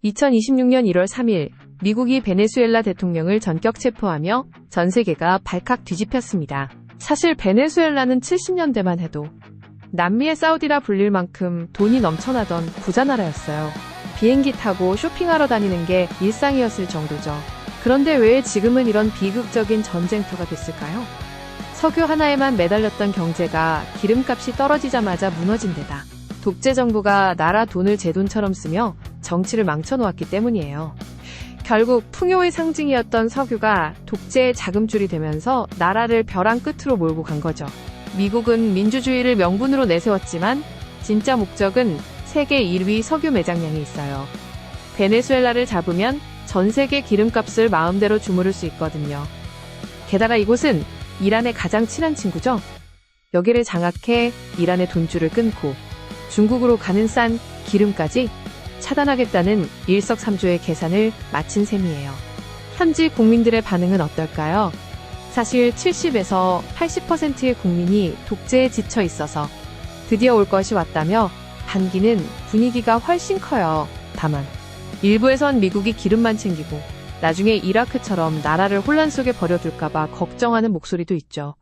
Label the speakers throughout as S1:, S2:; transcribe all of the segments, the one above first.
S1: 2026년 1월 3일 미국이 베네수엘라 대통령을 전격 체포하며 전 세계가 발칵 뒤집혔습니다. 사실 베네수엘라는 70년대만 해도 남미의 사우디라 불릴 만큼 돈이 넘쳐나던 부자 나라였어요. 비행기 타고 쇼핑하러 다니는 게 일상이었을 정도죠. 그런데 왜 지금은 이런 비극적인 전쟁터가 됐을까요? 석유 하나에만 매달렸던 경제가 기름값이 떨어지자마자 무너진 데다 독재 정부가 나라 돈을 제 돈처럼 쓰며 정치를 망쳐놓았기 때문이에요. 결국 풍요의 상징이었던 석유가 독재의 자금줄이 되면서 나라를 벼랑 끝으로 몰고 간 거죠. 미국은 민주주의를 명분으로 내세웠지만 진짜 목적은 세계 1위 석유 매장량이 있어요. 베네수엘라를 잡으면 전 세계 기름값을 마음대로 주무를 수 있거든요. 게다가 이곳은 이란의 가장 친한 친구죠. 여기를 장악해 이란의 돈줄을 끊고 중국으로 가는 싼 기름까지 차단하겠다는 일석삼조의 계산을 마친 셈이에요. 현지 국민들의 반응은 어떨까요? 사실 70에서 80%의 국민이 독재에 지쳐 있어서 드디어 올 것이 왔다며 반기는 분위기가 훨씬 커요. 다만 일부에선 미국이 기름만 챙기고 나중에 이라크처럼 나라를 혼란 속에 버려둘까봐 걱정하는 목소리도 있죠.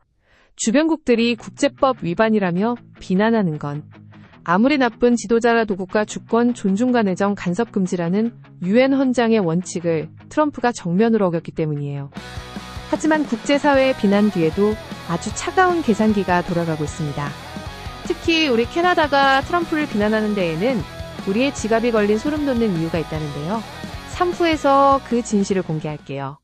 S1: 주변국들이 국제법 위반이라며 비난하는 건 아무리 나쁜 지도자라도 국가 주권 존중과 내정 간섭 금지라는 유엔 헌장의 원칙을 트럼프가 정면으로 어겼기 때문이에요. 하지만 국제사회의 비난 뒤에도 아주 차가운 계산기가 돌아가고 있습니다. 특히 우리 캐나다가 트럼프를 비난하는 데에는 우리의 지갑이 걸린 소름 돋는 이유가 있다는데요. 3부에서 그 진실을 공개할게요.